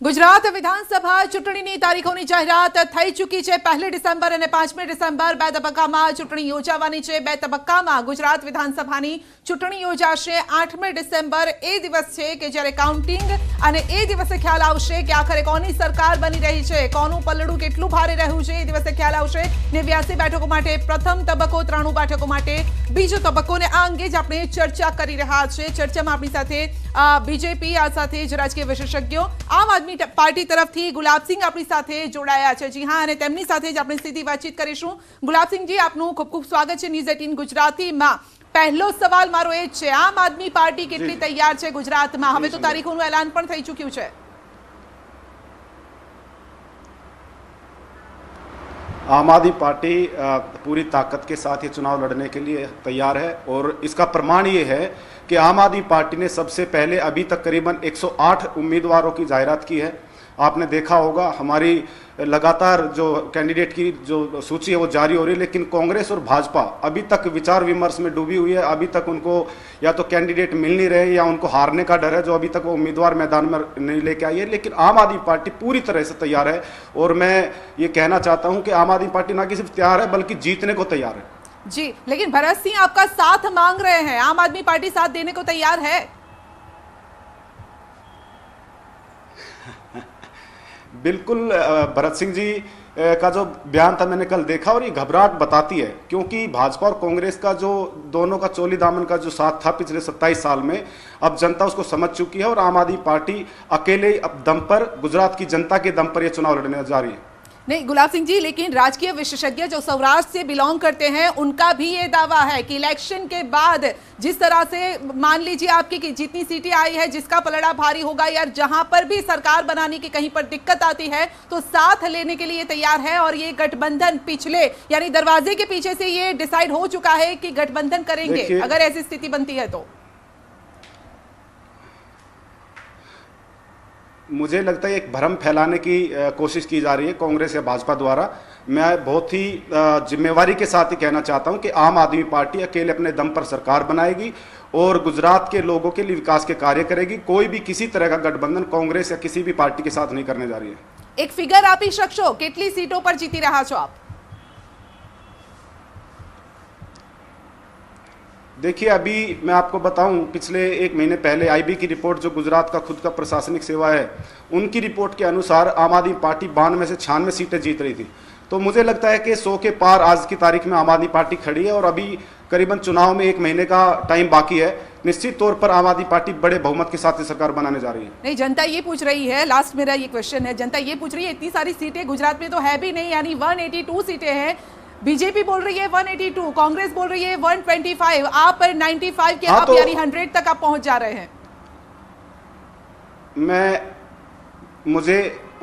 ગુજરાત વિધાનસભા ચૂંટણીની તારીખોની જાહેરાત થઈ ચૂકી છે। 1 ડિસેમ્બર અને 5 ડિસેમ્બર બે તબક્કામાં ચૂંટણી યોજાવાની છે। બે તબક્કામાં ગુજરાત વિધાનસભાની ચૂંટણી યોજાશે। 8 ડિસેમ્બર એ દિવસ છે કે જ્યારે કાઉન્ટિંગ અને એ દિવસે ખ્યાલ આવશે કે આખરે કોની સરકાર બની રહી છે, કોનું પલડું કેટલું ભારે રહ્યું છે, એ દિવસે ખ્યાલ આવશે। 89 બેઠકો માટે પ્રથમ તબક્કો, 93 બેઠકો માટે બીજો તબક્કો ને આ અંગે જ આપણે ચર્ચા કરી રહ્યા છે। ચર્ચામાં આપણી સાથે બીજેપી આ સાથે જ રાજકીય વિશેષજ્ઞો આમ આદમી પાર્ટી તરફથી ગુલાબસિંહ આપણી સાથે જોડાયા છે। જી હા, અને તેમની સાથે જ આપણે સીધી વાતચીત કરીશું। ગુલાબસિંહજી, આપનું ખૂબ ખૂબ સ્વાગત છે ન્યૂઝ 18 ગુજરાતીમાં। પહેલો સવાલ મારો એ જ છે, આમ આદમી પાર્ટી કેટલી તૈયાર છે ગુજરાતમાં? હવે તો તારીખોનું એલાન પણ થઈ ચૂક્યું છે। आम आदमी पार्टी पूरी ताकत के साथ ये चुनाव लड़ने के लिए तैयार है और इसका प्रमाण ये है कि आम आदमी पार्टी ने सबसे पहले अभी तक करीबन 108 उम्मीदवारों की जाहिरात की है। आपने देखा होगा हमारी लगातार जो कैंडिडेट की जो सूची है वो जारी हो रही है, लेकिन कांग्रेस और भाजपा अभी तक विचार विमर्श में डूबी हुई है। अभी तक उनको या तो कैंडिडेट मिल नहीं रहे या उनको हारने का डर है, जो अभी तक वो उम्मीदवार मैदान में नहीं लेके आई है। लेकिन आम आदमी पार्टी पूरी तरह से तैयार है और मैं ये कहना चाहता हूँ कि आम आदमी पार्टी ना कि सिर्फ तैयार है बल्कि जीतने को तैयार है। जी, लेकिन भरत सिंह आपका साथ मांग रहे हैं, आम आदमी पार्टी साथ देने को तैयार है? बिल्कुल, भरत सिंह जी का जो बयान था मैंने कल देखा और ये घबराहट बताती है, क्योंकि भाजपा और कांग्रेस का जो दोनों का चोली दामन का जो साथ था पिछले 27 साल में, अब जनता उसको समझ चुकी है और आम आदमी पार्टी अकेले अब दम पर, गुजरात की जनता के दम पर ये चुनाव लड़ने जा रही है। नहीं गुलाब सिंह जी, लेकिन राजकीय विशेषज्ञ जो सौराष्ट्र से बिलोंग करते हैं उनका भी ये दावा है कि इलेक्शन के बाद जिस तरह से मान लीजिए आपकी कि जितनी सीटें आई है, जिसका पलड़ा भारी होगा यार, जहां पर भी सरकार बनाने की कहीं पर दिक्कत आती है तो साथ लेने के लिए तैयार है। और ये गठबंधन पिछले यानी दरवाजे के पीछे से ये डिसाइड हो चुका है कि गठबंधन करेंगे अगर ऐसी स्थिति बनती है तो। मुझे लगता है एक भ्रम फैलाने की कोशिश की जा रही है कांग्रेस या भाजपा द्वारा। मैं बहुत ही जिम्मेवारी के साथ ही कहना चाहता हूं कि आम आदमी पार्टी अकेले अपने दम पर सरकार बनाएगी और गुजरात के लोगों के लिए विकास के कार्य करेगी। कोई भी किसी तरह का गठबंधन कांग्रेस या किसी भी पार्टी के साथ नहीं करने जा रही है। एक फिगर आप ही शख्सो, कितनी सीटों पर जीती रहा छो आप? देखिए, अभी मैं आपको बताऊं, पिछले 1 महीने पहले आईबी की रिपोर्ट, जो गुजरात का खुद का प्रशासनिक सेवा है, उनकी रिपोर्ट के अनुसार आम आदमी पार्टी 92 में से 96 सीटें जीत रही थी। तो मुझे लगता है कि 100 के पार आज की तारीख में आम आदमी पार्टी खड़ी है और अभी करीबन चुनाव में 1 महीने का टाइम बाकी है। निश्चित तौर पर आम आदमी पार्टी बड़े बहुमत के साथ सरकार बनाने जा रही है। नहीं, जनता ये पूछ रही है, लास्ट मेरा ये क्वेश्चन है, जनता ये पूछ रही है इतनी सारी सीटें गुजरात में तो है भी नहीं, यानी 182 सीटें हैं। बीजेपी बोल रही है 182, कांग्रेस बोल रही है 125, आप 95 के आप यानी 100 तक आप पहुंच जा रहे हैं।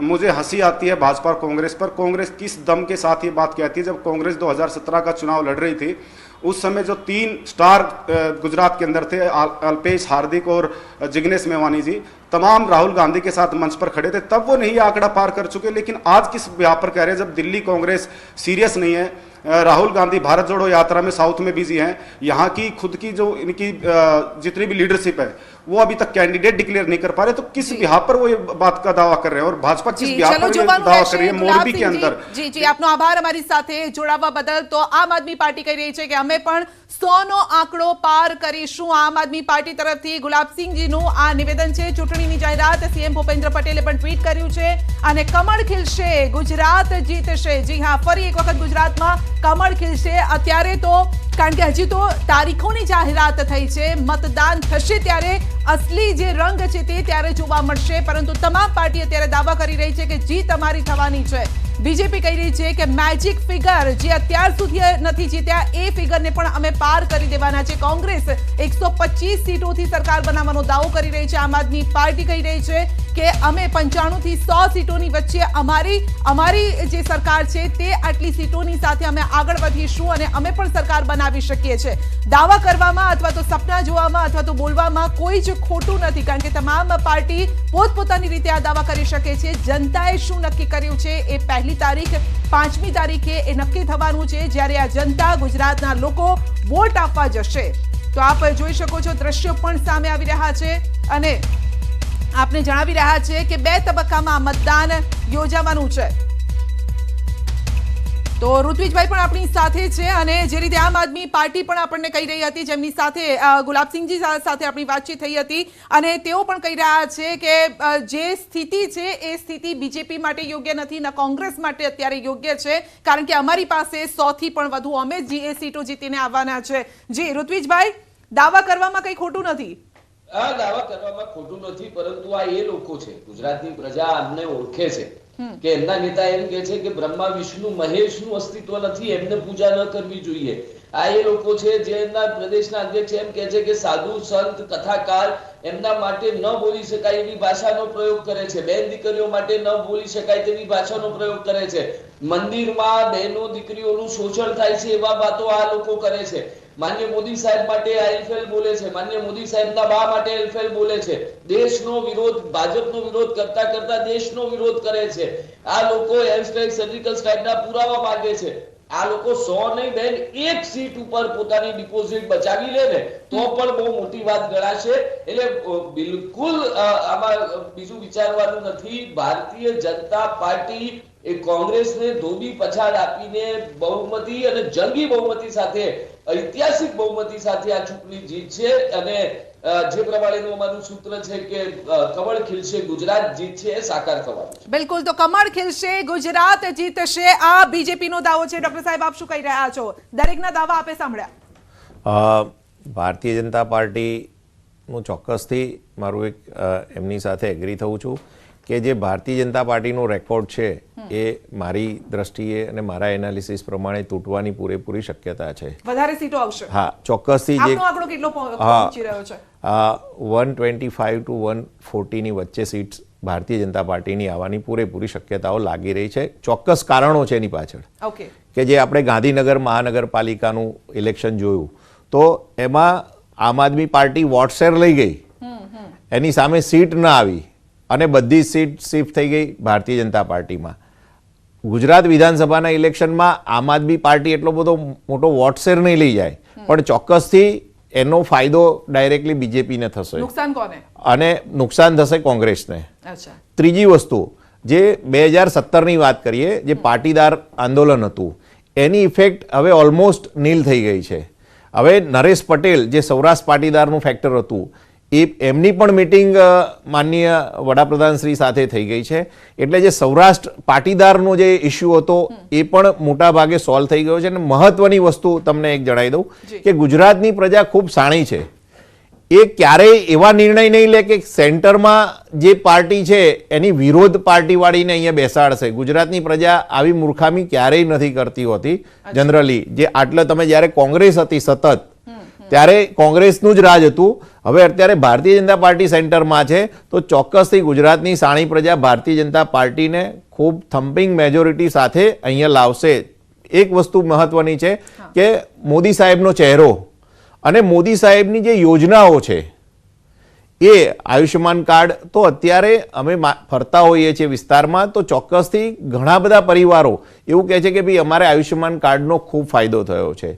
मुझे हंसी आती है भाजपा और कांग्रेस पर। कांग्रेस किस दम के साथ ये बात कहती है? जब कांग्रेस 2017 का चुनाव लड़ रही थी, उस समय जो 3 स्टार गुजरात के अंदर थे, अल्पेश, हार्दिक और जिग्नेश मेवानी जी, तमाम राहुल गांधी के साथ मंच पर खड़े थे, तब वो नहीं आंकड़ा पार कर चुके। लेकिन आज किस यहाँ पर कह रहे हैं, जब दिल्ली कांग्रेस सीरियस नहीं है, राहुल गांधी भारत जोड़ो यात्रा में साउथ में बिजी हैं, यहाँ की खुद की जो इनकी जितनी भी लीडरशिप है वो अभी तक कैंडिडेट डिक्लेयर नहीं कर पा रहे, तो किस बिहार पर वो ये बात का दावा कर रहे हैं और भाजपा किस बिहार पर ये दावा कर रही है मोरबी के अंदर? जी आपनो आभार हमारी साथे जोड़ावा बदल। तो आम आदमी पार्टी कही रही है कि અમે પણ 100 નો આંકડો પાર કરીશું। આમ આદમી પાર્ટી તરફથી ગુલાબસિંહજીનું આ નિવેદન છે। ચૂંટણીની જાહેરાત સીએમ ભૂપેન્દ્ર પટેલે પણ ટ્વીટ કર્યું છે અને કમળ ખીલશે, ગુજરાત જીતશે। જી હા, ફરી એક વખત ગુજરાતમાં કમળ ખીલશે। અત્યારે તો કારણ કે હજી તો તારીખોની જાહેરાત થઈ છે, મતદાન થશે ત્યારે असली जे रंग છે તે ત્યારે જોવા મળશે, પરંતુ તમામ પાર્ટી અત્યારે દાવા કરી રહી છે કે જીત અમારી થવાની છે। બીજેપી કહી રહી છે કે મેજિક ફિગર જે અત્યાર સુધી નથી જીત્યા એ ફિગરને પણ અમે પાર કરી દેવાના છે। કોંગ્રેસ 125 सीटोથી સરકાર બનાવવાનો દાવો કરી રહી છે। આમ આદમી પાર્ટી કહી રહી છે કે અમે 95 થી 100 सीटोની વચ્ચે અમારી જે સરકાર છે તે આટલી सीटोની સાથે અમે આગળ વધીશું અને અમે પણ સરકાર બનાવી શકીએ છે। દાવા કરવામાં અથવા તો સપના જોવામાં અથવા તો બોલવામાં કોઈ જ ખોટું નથી, કારણ કે તમામ પાર્ટી પોતપોતાની રીતે આ દાવા કરી શકે છે। જનતાએ શું નક્કી કર્યું છે એ પહેલી તારીખ 5મી તારીખે એ નક્કી થવાનું છે, જ્યારે આ જનતા ગુજરાતના લોકો વોટ આપવા જશે। તો આપ જોઈ શકો છો દ્રશ્યો પણ સામે આવી રહ્યા છે અને આપને જણાવી રહ્યા છે કે 2 તબક્કામાં મતદાન યોજાવાનું છે। તો ઋત્વિજભાઈ પણ આપણી સાથે છે અને જે રીતે આમ આદમી પાર્ટી પણ આપણને કહી રહી હતી, જેમની સાથે ગુલાબસિંહજી સાથે આપણી વાતચીત થઈ હતી અને તેઓ પણ કહી રહ્યા છે કે જે સ્થિતિ છે એ સ્થિતિ બીજેપી માટે યોગ્ય નથી, ન કોંગ્રેસ માટે અત્યારે યોગ્ય છે, કારણ કે અમારી પાસે 100 થી પણ વધુ અમે જ સીટો જીતીને આવવાના છે। જી ઋત્વિજભાઈ, દાવા કરવામાં કંઈ ખોટું નથી। આ દાવા કરવામાં ખોટું નથી, પરંતુ આ એ લોકો છે, ગુજરાતની પ્રજા અમને ઓળખે છે કે એમના નેતા એમ કહે છે કે બ્રહ્મા વિષ્ણુ મહેશનું અસ્તિત્વ નથી, એમને પૂજા ન કરવી જોઈએ। આ એ લોકો છે જેના પ્રદેશના અધ્યક્ષ એમ કહે છે કે સાધુ સંત કથાકાર એમના માટે ન બોલી શકાય એવી ભાષાનો પ્રયોગ કરે છે, બેન દીકરીઓ માટે ન બોલી શકાય તેવી ભાષાનો પ્રયોગ કરે છે, મંદિરમાં બહેનો દીકરીઓનું શોષણ થાય છે એવા વાતો આ લોકો કરે છે। માન્ય મોદી સાહેબ માટે એલફેલ બોલે છે, માન્ય મોદી સાહેબના બા માટે એલફેલ બોલે છે, દેશનો વિરોધ, ભાજપનો વિરોધ કરતા કરતા દેશનો વિરોધ કરે છે। આ લોકો એર સ્ટ્રાઇક, સર્જિકલ સ્ટ્રાઇકના પુરાવા માંગે છે। આ લોકો 100 નહીં બેન 1 સીટ ઉપર પોતાની ડિપોઝિટ બચાવી લે ને તો પણ બહુ મોટી વાત ગણાશે। એટલે બિલકુલ આમાં બીજું વિચારવાનું નથી। ભારતીય જનતા પાર્ટી એ કોંગ્રેસને ધોબી પછાડ આપીને બહુમતી અને જંગી બહુમતી સાથે, ઐતિહાસિક બહુમતી સાથે આ ચૂંટણી જીતશે અને જે પ્રમાણેનું અમારું સૂત્ર છે કે કમળ ખીલશે, ગુજરાત જીતશે, એ સાકાર થવાનું છે। બિલકુલ, તો કમળ ખીલશે, ગુજરાત જીતશે, આ બીજેપીનો દાવો છે। ડોક્ટર સાહેબ, આપ શું કહી રહ્યા છો? દરેકના દાવા આપે સાંભળ્યા। ભારતીય જનતા પાર્ટીનું ચોક્કસથી મારું એક એમની સાથે એગ્રી થવું છું કે જે ભારતીય જનતા પાર્ટીનો રેકોર્ડ છે એ મારી દ્રષ્ટિએ અને મારા એનાલિસિસ પ્રમાણે તૂટવાની પૂરેપૂરી શક્યતા છે। વધારે સીટો આવશે? હા, ચોક્કસથી। જે આપનો આંકડો કેટલો પહોંચી રહ્યો છે? 125 to 140 ની વચ્ચે સીટ્સ ભારતીય જનતા પાર્ટીની આવવાની પૂરેપૂરી શક્યતાઓ લાગી રહી છે। ચોક્કસ કારણો છે એની પાછળ કે જે આપણે ગાંધીનગર મહાનગરપાલિકાનું ઇલેક્શન જોયું તો એમાં આમ આદમી પાર્ટી વોટ શેર લઈ ગઈ, એની સામે સીટ ન આવી અને બધી સીટ શિફ્ટ થઈ ગઈ ભારતીય જનતા પાર્ટીમાં। ગુજરાત વિધાનસભાના ઇલેક્શનમાં આમ આદમી પાર્ટી એટલો બધો મોટો વોટ શેર નહીં લઈ જાય, પણ ચોક્કસથી એનો ફાયદો ડાયરેક્ટલી બીજેપીને થશે। નુકસાન કોને? અને નુકસાન થશે કોંગ્રેસને। અચ્છા। ત્રીજી વસ્તુ, જે 2017ની વાત કરીએ, જે પાટીદાર આંદોલન હતું એની ઇફેક્ટ હવે ઓલમોસ્ટ નીલ થઈ ગઈ છે। હવે નરેશ પટેલ જે સૌરાષ્ટ્ર પાટીદારનું ફેક્ટર હતું એમની પણ મીટિંગ માનનીય વડાપ્રધાન શ્રી સાથે થઈ ગઈ છે, એટલે જે સૌરાષ્ટ્ર પાટીદારનો જે ઇસ્યુ હતો એ પણ મોટા ભાગે સોલ્વ થઈ ગયો છે। અને મહત્વની વસ્તુ તમને એક જણાવી દઉં કે ગુજરાતની પ્રજા ખૂબ શાણી છે, એ ક્યારેય એવા નિર્ણય નહીં લે કે સેન્ટરમાં જે પાર્ટી છે એની વિરોધ પાર્ટીવાળીને અહીંયા બેસાડશે। ગુજરાતની પ્રજા આવી મૂર્ખામી ક્યારેય નથી કરતી હોતી જનરલી। જે આટલે તમે જ્યારે કોંગ્રેસ હતી સતત ત્યારે કોંગ્રેસનું જ રાજ હતું, હવે અત્યારે ભારતીય જનતા પાર્ટી સેન્ટરમાં છે તો ચોક્કસથી ગુજરાતની શાણી પ્રજા ભારતીય જનતા પાર્ટીને ખૂબ થમ્પિંગ મેજોરિટી સાથે અહીંયા લાવશે। એક વસ્તુ મહત્વની છે કે મોદી સાહેબનો ચહેરો અને મોદી સાહેબની જે યોજનાઓ છે એ આયુષ્યમાન કાર્ડ તો અત્યારે અમે ફરતા હોઈએ છીએ વિસ્તારમાં તો ચોક્કસથી ઘણા બધા પરિવારો એવું કહે છે કે ભાઈ અમારે આયુષ્યમાન કાર્ડનો ખૂબ ફાયદો થયો છે।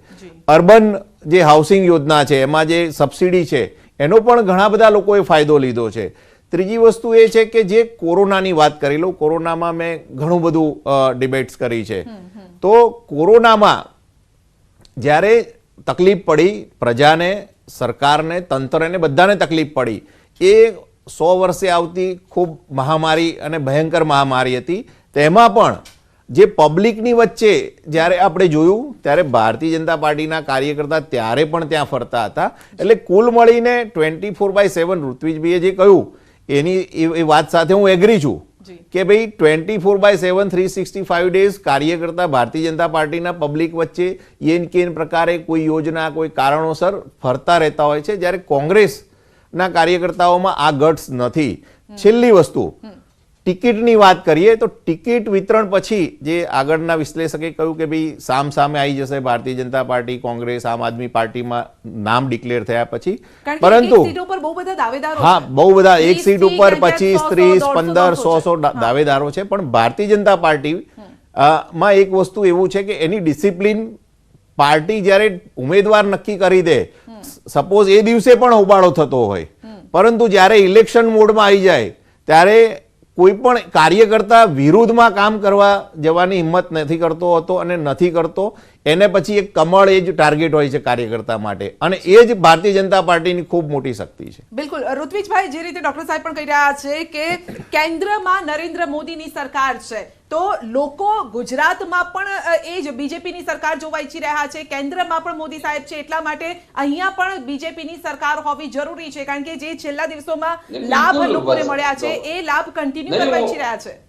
અર્બન જે હાઉસિંગ યોજના છે એમાં જે સબસિડી છે એનો પણ ઘણા બધા લોકોએ ફાયદો લીધો છે। ત્રીજી વસ્તુ એ છે કે જે કોરોનાની વાત કરી લો, કોરોનામાં મેં ઘણું બધું ડિબેટ્સ કરી છે, તો કોરોનામાં જ્યારે તકલીફ પડી પ્રજાને, સરકારને, તંત્રને, બધાને તકલીફ પડી, એ 100 વર્ષે આવતી ખૂબ મહામારી અને ભયંકર મહામારી હતી। તેમાં પણ જે પબ્લિકની વચ્ચે જ્યારે આપણે જોયું ત્યારે ભારતીય જનતા પાર્ટીના કાર્યકર્તા ત્યારે પણ ત્યાં ફરતા હતા। એટલે કુલ મળીને 24/7 ઋત્વિજભાઈએ જે કહ્યું એની એ વાત સાથે હું એગ્રી છું કે ભાઈ 24/7 365 ડેઝ કાર્યકર્તા ભારતીય જનતા પાર્ટીના પબ્લિક વચ્ચે એન કેન પ્રકારે કોઈ યોજના, કોઈ કારણોસર ફરતા રહેતા હોય છે, જ્યારે કોંગ્રેસના કાર્યકર્તાઓમાં આ ગટ્સ નથી। છેલ્લી વસ્તુ, ટિકિટની વાત કરીએ તો ટિકિટ વિતરણ પછી જે આગળના વિશ્લેષકે કહ્યું કે ભાઈ સામે આવી જશે ભારતીય જનતા પાર્ટી, કોંગ્રેસ, આમ આદમી પાર્ટીમાં નામ ડિક્લેર થયા પછી, પરંતુ હા બહુ બધા એક સીટ ઉપર 25, 30, 15, 100 દાવેદારો છે, પણ ભારતીય જનતા પાર્ટી માં એક વસ્તુ એવું છે કે એની ડિસિપ્લિન, પાર્ટી જ્યારે ઉમેદવાર નક્કી કરી દે, સપોઝ એ દિવસે પણ હોબાળો થતો હોય પરંતુ જ્યારે ઇલેક્શન મોડમાં આવી જાય ત્યારે કોઈ પણ કાર્યકર્તા વિરુદ્ધમાં કામ કરવા જવાની હિંમત નથી કરતો હતો અને નથી કરતો. એને પછી એક કમળ એ જ ટાર્ગેટ હોય છે કાર્યકર્તા માટે, અને એ જ ભારતીય જનતા પાર્ટીની ખૂબ મોટી શક્તિ છે. બિલકુલ ઋત્વિજભાઈ, જે રીતે ડોક્ટર સાહેબ પણ કહી રહ્યા છે કે કેન્દ્રમાં નરેન્દ્ર મોદીની સરકાર છે, તો લોકો ગુજરાતમાં પણ એ જ બીજેપીની સરકાર જોવા ઈચ્છી રહ્યા છે, કેન્દ્રમાં પણ મોદી સાહેબ છે, એટલા માટે અહીંયા પણ બીજેપીની સરકાર હોવી જરૂરી છે, કારણ કે જે છેલ્લા દિવસોમાં લાભ લોકોને મળ્યા છે એ લાભ કન્ટિન્યુ કરવા ઈચ્છી રહ્યા છે.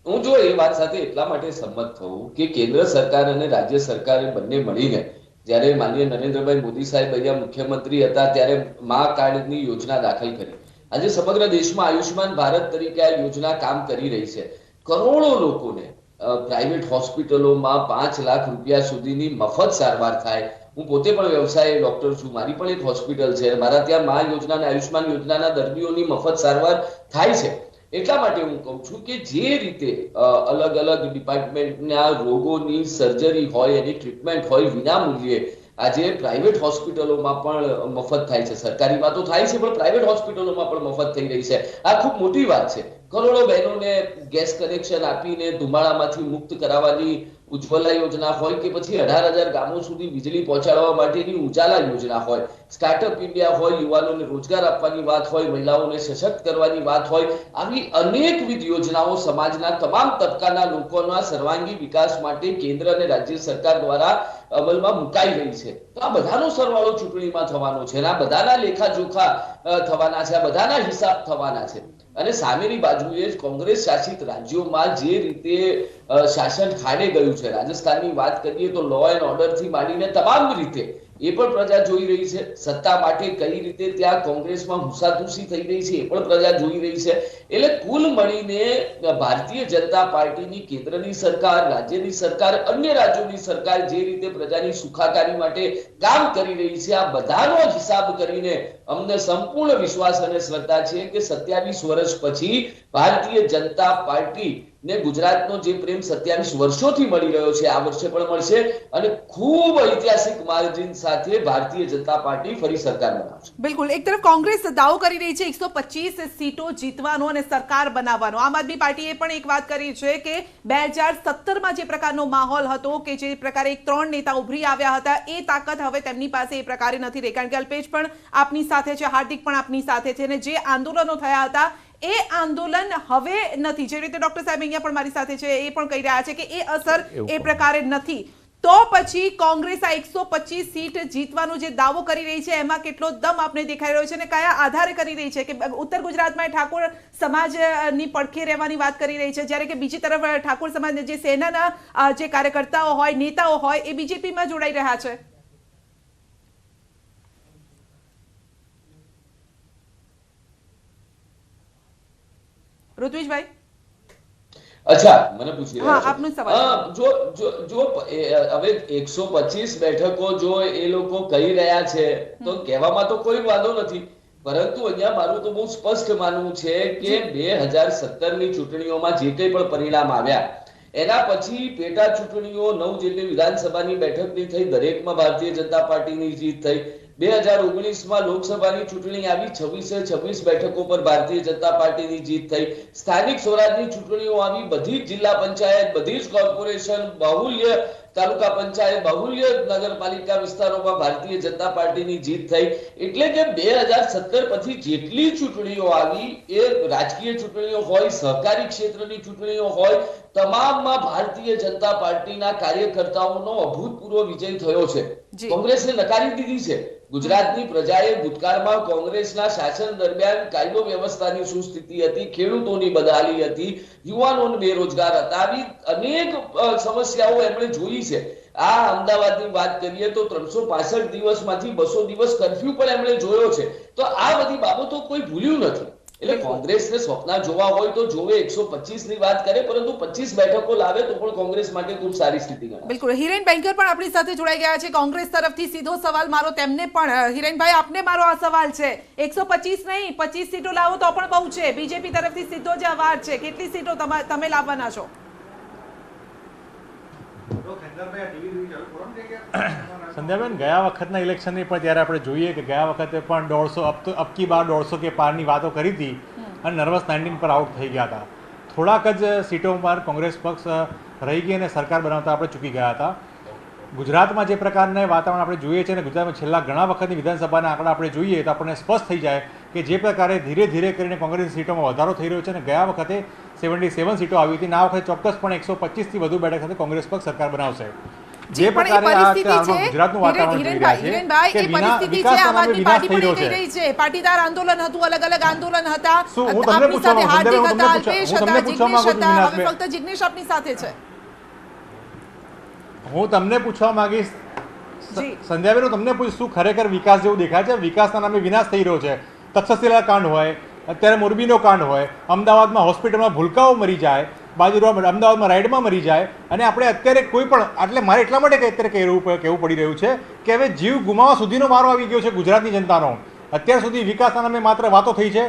હું જો એ વાત સાથે એટલા માટે સંમત થવું કે કેન્દ્ર સરકાર અને રાજ્ય સરકારે બંને મળીને જ્યારે માનનીય નરેન્દ્રભાઈ મોદી સાહેબ અહીંયા મુખ્યમંત્રી હતા ત્યારે મા કાર્ડની યોજના દાખલ કરી. આજે સમગ્ર દેશમાં આયુષ્માન ભારત તરીકે આ યોજના કામ કરી રહી છે. કરોડો લોકોને પ્રાઇવેટ હોસ્પિટલોમાં 5 લાખ રૂપિયા સુધીની મફત સારવાર થાય. હું પોતે પણ વ્યવસાય ડોક્ટર છું, મારી પણ એક હોસ્પિટલ છે, મારા ત્યાં મા યોજના અને આયુષ્માન યોજનાના દર્દીઓની મફત સારવાર થાય છે. એટલા માટે હું કહું છું કે જે રીતે અલગ અલગ ડિપાર્ટમેન્ટના રોગોની સર્જરી હોય, એની ટ્રીટમેન્ટ હોય વિના મૂલ્યે, આજે પ્રાઇવેટ હોસ્પિટલોમાં પણ મફત થાય છે. સરકારીમાં તો થાય છે પણ પ્રાઇવેટ હોસ્પિટલોમાં પણ મફત થઈ રહી છે. આ ખૂબ મોટી વાત છે. કરોડો બહેનોને ગેસ કનેક્શન આપીને ધુમાડામાંથી મુક્ત કરાવવાની ઉજ્જવલા યોજના હોય કે પછી 18,000 ગામો સુધી વીજળી પહોંચાડવા માટેની ઉજાલા યોજના હોય, સ્ટાર્ટઅપ ઇન્ડિયા હોય, યુવાનોને રોજગાર આપવાની વાત હોય, મહિલાઓને સશક્ત કરવાની વાત હોય, આવી અનેકવિધ યોજનાઓ સમાજના તમામ તબક્કાના લોકોના સર્વાંગી વિકાસ માટે કેન્દ્ર અને રાજ્ય સરકાર દ્વારા અમલમાં મુકાઈ રહી છે. તો આ બધાનો સરવાળો ચૂંટણીમાં થવાનો છે, આ બધાના લેખાજોખા થવાના છે, આ બધાના હિસાબ થવાના છે. અને સામેની બાજુએ કોંગ્રેસ શાસિત રાજ્યોમાં જે રીતે શાસન ખાડે ગયું છે, રાજસ્થાનની વાત કરીએ તો લો એન્ડ ઓર્ડર થી માંડીને તમામ રીતે એ પણ પ્રજા જોઈ રહી છે. સત્તા માટે કઈ રીતે ત્યાં કોંગ્રેસમાં હુસાતુસી થઈ રહી છે એ પણ પ્રજા જોઈ રહી છે. એટલે કુલ મળીને ભારતીય જનતા પાર્ટીની કેન્દ્રની સરકાર, રાજ્યની સરકાર, અન્ય રાજ્યોની સરકાર જે રીતે પ્રજાની સુખાકારી માટે કામ કરી રહી છે, આ બધાનો હિસાબ કરીને અમને સંપૂર્ણ વિશ્વાસ અને શ્રદ્ધા છે કે 27 વર્ષ પછી ભારતીય જનતા પાર્ટી ને ગુજરાતનો જે પ્રેમ 27 વર્ષોથી મળી રહ્યો છે આ વર્ષે પણ મળશે, અને ખૂબ ઐતિહાસિક માર્જિન સાથે ભારતીય જનતા પાર્ટી ફરી સરકાર બનાવશે. બિલકુલ, એક તરફ કોંગ્રેસ દાવો કરી રહી છે 125 સીટો જીતવાનો અને સરકાર બનાવવાનો. આમ આદમી પાર્ટીએ પણ એક વાત કરી છે કે 2017માં જે પ્રકારનો માહોલ હતો, કે જે પ્રકારે 3 નેતા ઉભરી આવ્યા હતા, એ તાકાત હવે તેમની પાસે એ પ્રકારે નથી રહી, કારણ કે અલ્પેશ પણ આપની સાથે છે, હાર્દિક પણ આપની સાથે છે, અને જે આંદોલનો થયા હતા એ આંદોલન હવે નથી. જે રીતે ડોક્ટર સાહેબ અહીંયા પણ મારી સાથે છે એ પણ કહી રહ્યા છે કે એ અસર એ પ્રકારે નથી. તો પછી કોંગ્રેસ આ 125 સીટ જીતવાનો જે દાવો કરી રહી છે એમાં કેટલો દમ આપને દેખાઈ રહ્યો છે અને કયા આધારે કરી રહી છે? કે ઉત્તર ગુજરાતમાં ઠાકોર સમાજની પડખે રહેવાની વાત કરી રહી છે, જ્યારે કે બીજી તરફ ઠાકોર સમાજ જે સેનાના જે કાર્યકર્તાઓ હોય, નેતાઓ હોય, એ બીજેપીમાં જોડાઈ રહ્યા છે. ઋત્વિજભાઈ, અચ્છા, મને પૂછી હા, આપનો સવાલ. જો હવે 125 બેઠકો જો એ લોકો કહી રહ્યા છે તો કહેવામાં તો કોઈ વાંધો નથી, પરંતુ અહીંયા મારું તો બહુ સ્પષ્ટ માનવું છે કે 2017ની ચૂંટણીઓમાં જે કંઈ પણ પરિણામ આવ્યા એના પછી પેટા ચૂંટણીઓ 9 જેટલી વિધાનસભાની બેઠકની થઈ, દરેકમાં ભારતીય જનતા પાર્ટીની જીત થઈ. 2019માં લોકસભાની ચૂંટણી આવી, 26 બેઠકો પર ભારતીય જનતા પાર્ટીની જીત થઈ. સ્થાનિક સ્વરાજની ચૂંટણીઓ આવી, બધી જ જિલ્લા પંચાયત, બધી જ કોર્પોરેશન, બાહુલ્ય તાલુકા પંચાયત, બાહુલ્ય નગરપાલિકા વિસ્તારોમાં ભારતીય જનતા પાર્ટીની જીત થઈ. એટલે કે 2017 પછી જેટલી ચૂંટણીઓ આવી, એ રાજકીય ચૂંટણીઓ હોય, સહકારી ક્ષેત્રની ચૂંટણીઓ હોય, તમામમાં ભારતીય જનતા પાર્ટીના કાર્યકર્તાઓનો અભૂતપૂર્વ વિજય થયો છે. કોંગ્રેસને નકારી દીધી છે. ગુજરાતની પ્રજાએ ભૂતકાળમાં કોંગ્રેસના શાસન દરમિયાન કાયદો વ્યવસ્થાની શું સ્થિતિ હતી, ખેડૂતોની બદહાલી હતી, યુવાનોને બેરોજગાર હતા, આવી અનેક સમસ્યાઓ એમણે જોઈ છે. આ અમદાવાદની વાત કરીએ તો 365 દિવસમાંથી 200 દિવસ કર્ફ્યુ પણ એમણે જોયો છે. તો આ બધી બાબતો કોઈ ભૂલ્યું નથી. એટલે કોંગ્રેસને સ્વપ્ન જોવા હોય તો જોવે, 125 ની વાત કરે, પરંતુ 25 બેઠકો લાવે તો પણ કોંગ્રેસ માટે ખૂબ સારી સ્થિતિ ગણાય. બિલકુલ. હિરેન બેંકર પણ આપણી સાથે જોડાઈ ગયા છે કોંગ્રેસ તરફથી. સીધો સવાલ મારો તેમને પણ. હિરેનભાઈ, આપને મારો આ સવાલ છે, 125 નહીં 25 સીટો લાવો તો પણ બહુ છે. બીજેપી તરફથી સીધો જ અવાજ છે, કેટલી સીટો તમે લાવવાના છો? સંધ્યાબેન, ગયા વખતના ઇલેક્શનની પણ ત્યારે આપણે જોઈએ કે ગયા વખતે પણ 150 અબકી બાર 150 કે પારની વાતો કરી હતી અને નર્વસ 19 પર આઉટ થઈ ગયા હતા. થોડાક જ સીટો પર કોંગ્રેસ પક્ષ રહી ગઈ અને સરકાર બનાવતા આપણે ચૂકી ગયા હતા. ગુજરાતમાં જે પ્રકારના વાતાવરણ આપણે જોઈએ છીએ અને ગુજરાતમાં છેલ્લા ઘણા વખતની વિધાનસભાના આંકડા આપણે જોઈએ તો આપણને સ્પષ્ટ થઈ જાય કે જે પ્રકારે ધીરે ધીરે કરીને કોંગ્રેસની સીટોમાં વધારો થઈ રહ્યો છે અને ગયા વખતે 77 સીટો આવી હતી અને આ વખતે ચોક્કસપણે 125થી વધુ બેઠક સાથે કોંગ્રેસ પક્ષ સરકાર બનાવશે. જે પ્રકારે ગુજરાતનું વાતાવરણ જોઈ રહ્યા છે કે વિકાસ નામે વિનાશ થઈ રહ્યો છે. પાટીદાર આંદોલન હતું, અલગ અલગ આંદોલન હતા. શું હું તમને પૂછવા માંગુ છું, હાર્દિક હતા, હું અલ્પેશ તમને હતા, પૂછવા જિગ્નેશ માંગુ છું, હતા. હવે વિનાશભાઈ. ફક્ત જિગ્નેશ આપની સાથે છે. હું તમને પૂછવા માંગીશ જી. સંધ્યાબેન, હું તમને પૂછું, શું ખરેખર વિકાસ જેવું દેખાય છે? વિકાસના નામે વિનાશ થઈ રહ્યો છે. તક્ષશિલા કાંડ હોય, અત્યારે મોરબીનો કાંડ હોય, અમદાવાદમાં હોસ્પિટલમાં ભૂલકાઓ મરી જાય, બાજુમાં અમદાવાદમાં રાઇડમાં મરી જાય અને આપણે અત્યારે કોઈ પણ એટલે મારે એટલા માટે અત્યારે કહેવું પડી રહ્યું છે કે હવે જીવ ગુમાવવા સુધીનો વારો આવી ગયો છે ગુજરાતની જનતાનો. અત્યાર સુધી વિકાસના નામે માત્ર વાતો થઈ છે.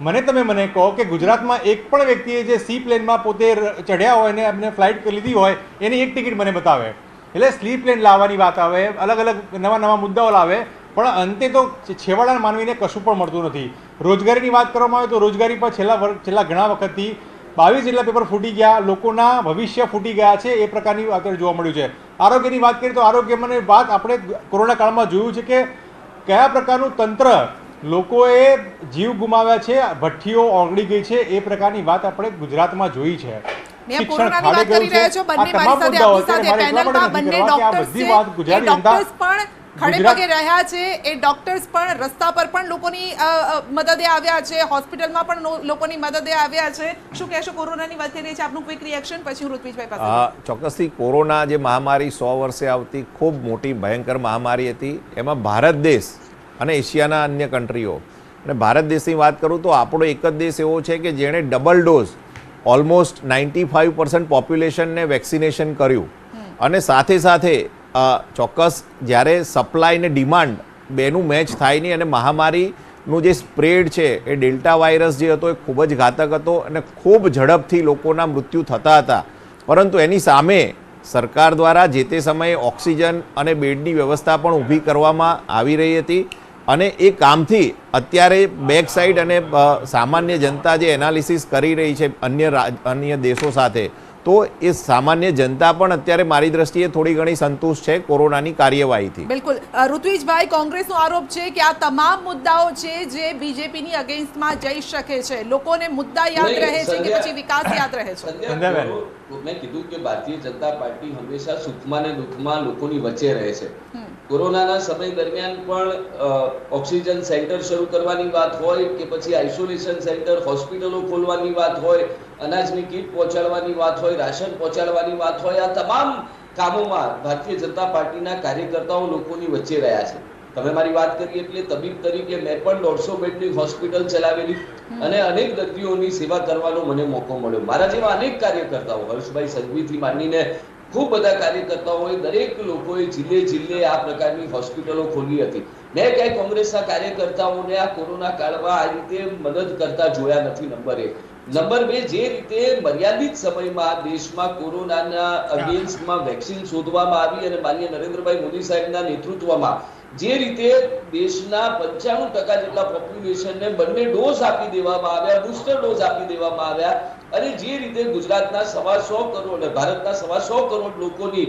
મને કહો કે ગુજરાતમાં એક પણ વ્યક્તિએ જે સી પ્લેનમાં પોતે ચઢ્યા હોય ને એમને ફ્લાઇટ લીધી હોય એની એક ટિકિટ મને બતાવે. એટલે સ્લી પ્લેન લાવવાની વાત આવે, અલગ અલગ નવા મુદ્દાઓ લાવે, પણ અંતે તો છેવાડાના માનવીને કશું પણ મળતું નથી. રોજગારીની વાત કરવામાં આવે તો રોજગારી પર છેલ્લા ઘણા વખતથી 22 જેટલા પેપર ફૂટી ગયા, લોકોના ભવિષ્ય ફૂટી ગયા છે એ પ્રકારની વાત જોવા મળ્યું છે. આરોગ્યની વાત કરીએ તો આરોગ્યની વાત આપણે કોરોના કાળમાં જોયું છે કે કયા પ્રકારનું તંત્ર લોકોએ જીવ ગુમાવ્યા છે, ભઠ્ઠીઓ ઓગળી ગઈ છે, એ પ્રકારની વાત આપણે ગુજરાતમાં જોઈ છે. કોરોનાની વાત કરી રહ્યા છો, બંને મારી સાથે આપની સાથે પેનલમાં બંને ડોક્ટર્સ છે. એ ડોક્ટર્સ પણ ખડે પગે રહ્યા છે. એ ડોક્ટર્સ પણ રસ્તા પર પણ લોકોની મદદે આવ્યા છે, હોસ્પિટલમાં પણ લોકોની મદદે આવ્યા છે. શું કહેશો? કોરોનાની વાત કરી રહી છે, આપનું ક્વિક રિએક્શન, પછી હું ઋત્વિજભાઈ પાસે. ચોક્કસથી કોરોના જે મહામારી 100 વર્ષે આવતી ખૂબ મોટી ભયંકર મહામારી હતી. એમાં ભારત દેશ અને એશિયાના અન્ય કન્ટ્રીઓ અને ભારત દેશની વાત કરું તો આપણો એક જ દેશ એવો છે કે જેણે ડબલ ડોઝ ઓલમોસ્ટ 95% પોપ્યુલેશનને વેક્સિનેશન કર્યું અને સાથે ચોક્કસ જ્યારે સપ્લાય ને ડિમાન્ડ બેનું મેચ થાય નહીં અને મહામારીનું જે સ્પ્રેડ છે એ ડેલ્ટા વાયરસ જે હતો એ ખૂબ જ ઘાતક હતો અને ખૂબ ઝડપથી લોકોના મૃત્યુ થતા હતા. પરંતુ એની સામે સરકાર દ્વારા જે તે સમયે ઓક્સિજન અને બેડની વ્યવસ્થા પણ ઊભી કરવામાં આવી રહી હતી અને એ કામથી અત્યારે બેક સાઈડ અને સામાન્ય જનતા જે એનાલિસિસ કરી રહી છે અન્ય દેશો સાથે, તો એ સામાન્ય જનતા પણ અત્યારે મારી દ્રષ્ટિએ થોડી ઘણી સંતુષ્ટ છે કોરોનાની કાર્યવાહીથી. બિલકુલ. ઋત્વિજભાઈ, કોંગ્રેસનો આરોપ છે કે આ તમામ મુદ્દાઓ છે જે બીજેપીની અગેન્સ્ટમાં જઈ શકે છે. લોકોને મુદ્દા યાદ રહે છે કે પછી વિકાસ યાદ રહે છે? મેં કીધું કે ભારતીય જનતા પાર્ટી હંમેશા સુખમાં ને દુઃખમાં લોકોની વચ્ચે રહે છે. કોરોનાના સમય દરમિયાન પણ ઓક્સિજન સેન્ટર શરૂ કરવાની વાત હોય કે પછી આઇસોલેશન સેન્ટર, હોસ્પિટલો ખોલવાની વાત હોય, અનાજની કીટ પહોંચાડવાની વાત હોય, રાશન પહોંચાડવાની વાત હોય, આ તમામ કામોમાં ભારતીય જનતા પાર્ટીના કાર્યકર્તાઓ લોકોની વચ્ચે રહ્યા છે. તમે મારી વાત કરી એટલે તબીબ તરીકે મેં પણ 150 બેડની હોસ્પિટલ ચલાવેલી અને અનેક દર્દીઓની સેવા કરવાનો મને મોકો મળ્યો. મારા જેવા અનેક કાર્યકર્તાઓ, હર્ષભાઈ સંઘવીથી માંડીને ખૂબ બધા કાર્યકર્તાઓએ, દરેક લોકોએ જિલ્લે આ પ્રકારની હોસ્પિટલો ખોલી હતી. મેં ક્યાંય કોંગ્રેસના કાર્યકર્તાઓને આ કોરોના કાળમાં આ રીતે મદદ કરતા જોયા નથી. નંબર 1. નંબર 2, જે રીતે મર્યાદિત સમયમાં દેશમાં કોરોનાના અગેન્સ્ટમાં વેક્સિન શોધવામાં આવી અને માનનીય નરેન્દ્રભાઈ મોદી સાહેબના નેતૃત્વમાં જે રીતે દેશના 95% જેટલા પોપ્યુલેશનને બંને ડોઝ આપી દેવામાં આવ્યા, બુસ્ટર ડોઝ આપી દેવામાં આવ્યા અને જે રીતે ગુજરાતના 125 કરોડ અને ભારતના 125 કરોડ લોકોની